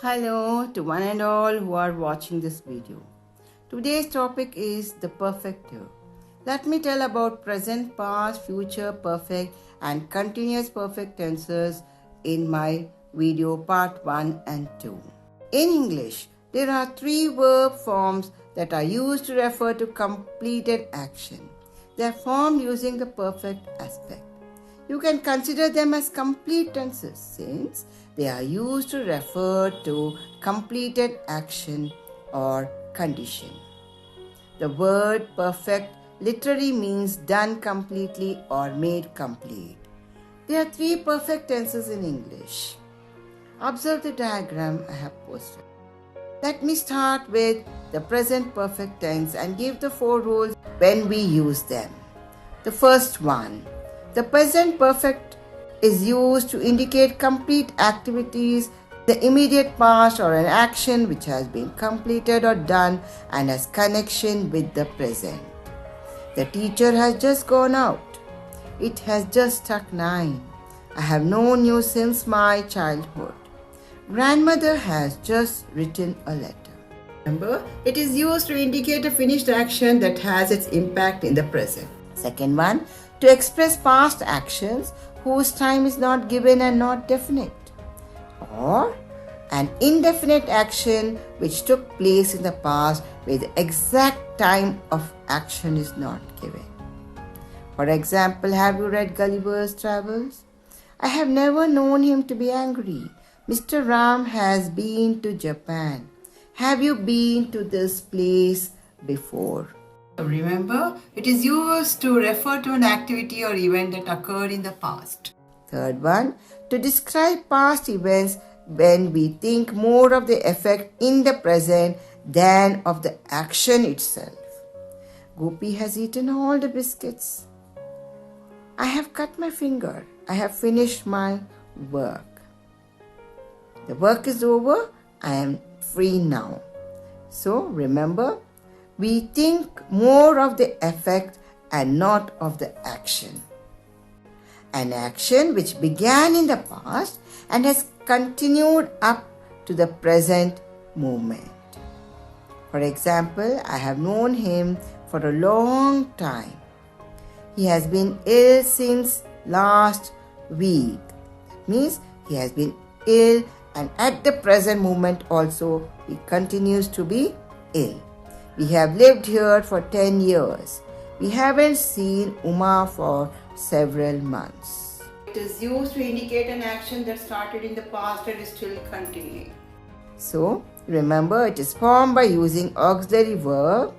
Hello to one and all who are watching this video. Today's topic is the perfective. Let me tell about present, past, future, perfect and continuous perfect tenses in my video part 1 and 2. In English, there are 3 verb forms that are used to refer to completed action. They are formed using the perfect aspect. You can consider them as complete tenses since they are used to refer to completed action or condition. The word perfect literally means done completely or made complete. There are 3 perfect tenses in English. Observe the diagram I have posted. Let me start with the present perfect tense and give the 4 rules when we use them. The first one. The present perfect is used to indicate complete activities, the immediate past or an action which has been completed or done and has connection with the present. The teacher has just gone out. It has just struck 9. I have known you since my childhood. Grandmother has just written a letter. Remember, it is used to indicate a finished action that has its impact in the present. Second one, to express past actions whose time is not given and not definite, or an indefinite action which took place in the past where the exact time of action is not given. For example, have you read Gulliver's Travels? I have never known him to be angry. Mr. Ram has been to Japan. Have you been to this place before? Remember, it is used to refer to an activity or event that occurred in the past. Third one, to describe past events when we think more of the effect in the present than of the action itself. Gopi has eaten all the biscuits. I have cut my finger. I have finished my work. The work is over. I am free now. So remember, we think more of the effect and not of the action. An action which began in the past and has continued up to the present moment. For example, I have known him for a long time. He has been ill since last week. That means he has been ill and at the present moment also he continues to be ill. We have lived here for 10 years. We haven't seen Uma for several months. It is used to indicate an action that started in the past and is still continuing. So, remember it is formed by using auxiliary verb,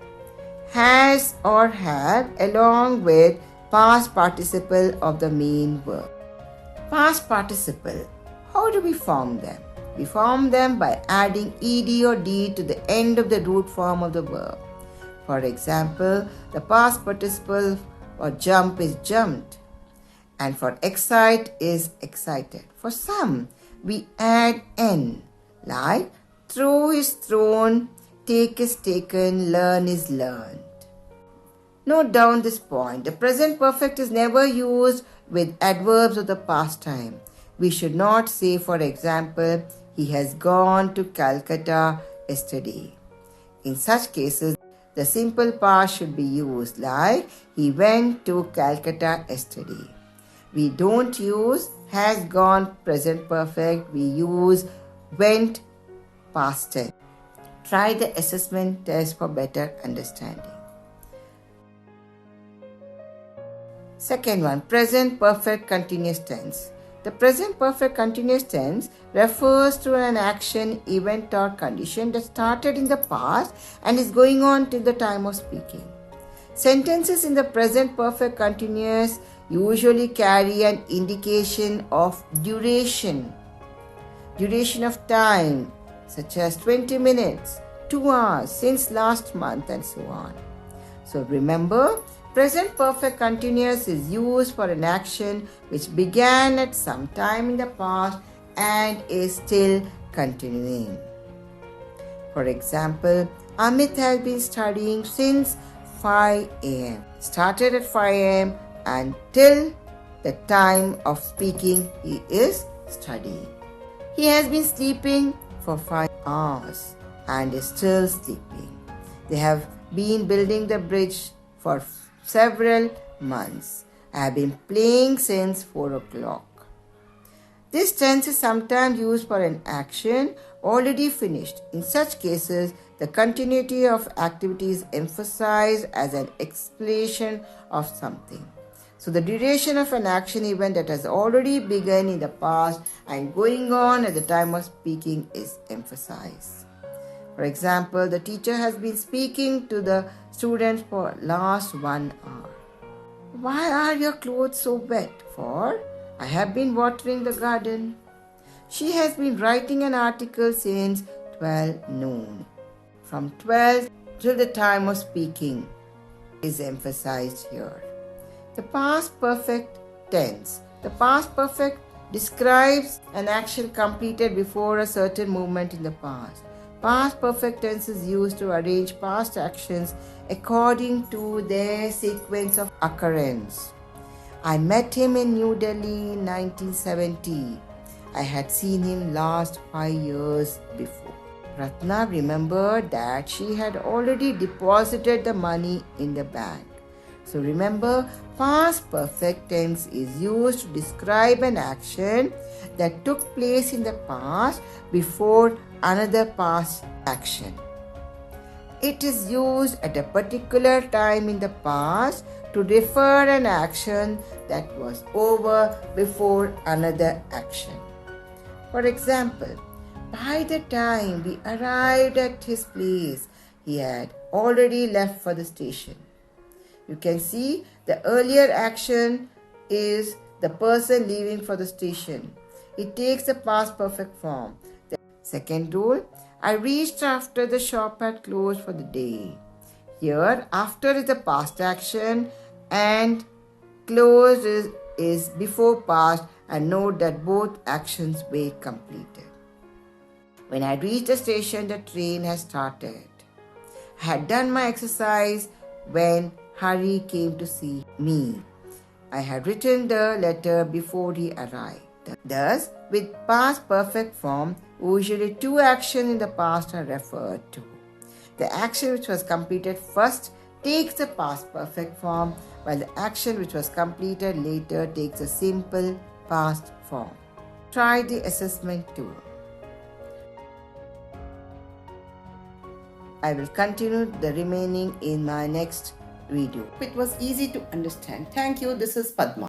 has or have along with past participle of the main verb. Past participle. How do we form them? We form them by adding ed or d to the end of the root form of the verb. For example, the past participle for jump is jumped and for excite is excited. For some, we add n like throw is thrown, take is taken, learn is learned. Note down this point. The present perfect is never used with adverbs of the past time. We should not say, for example, he has gone to Calcutta yesterday. In such cases, the simple past should be used like he went to Calcutta yesterday. We don't use has gone present perfect. We use went past tense. Try the assessment test for better understanding. Second one, present perfect continuous tense. The present perfect continuous tense refers to an action, event or condition that started in the past and is going on till the time of speaking. Sentences in the present perfect continuous usually carry an indication of duration of time, such as 20 minutes, 2 hours, since last month and so on. So remember, present perfect continuous is used for an action which began at some time in the past and is still continuing. For example, Amit has been studying since 5 a.m. Started at 5 a.m. until the time of speaking he is studying. He has been sleeping for 5 hours and is still sleeping. They have been building the bridge for several months. I have been playing since 4 o'clock. This tense is sometimes used for an action already finished. In such cases, the continuity of activity is emphasized as an explanation of something. So, the duration of an action event that has already begun in the past and going on at the time of speaking is emphasized. For example, the teacher has been speaking to the students for last 1 hour. Why are your clothes so wet? For I have been watering the garden. She has been writing an article since 12 noon. From 12 till the time of speaking is emphasized here. The past perfect tense. The past perfect describes an action completed before a certain moment in the past. Past perfect tense is used to arrange past actions according to their sequence of occurrence. I met him in New Delhi in 1970. I had seen him last 5 years before. Ratna remembered that she had already deposited the money in the bank. So remember, past perfect tense is used to describe an action that took place in the past before another past action. It is used at a particular time in the past to refer an action that was over before another action. For example, by the time we arrived at his place, he had already left for the station. You can see the earlier action is the person leaving for the station. It takes the past perfect form. The second rule, I reached after the shop had closed for the day. Here, after is the past action and closed is before past, and note that both actions were completed. When I reached the station, the train had started. I had done my exercise when Hari came to see me. I had written the letter before he arrived. Thus, with past perfect form, usually two actions in the past are referred to. The action which was completed first takes the past perfect form, while the action which was completed later takes a simple past form. Try the assessment tool. I will continue the remaining in my next video. It was easy to understand. Thank you. This is Padma.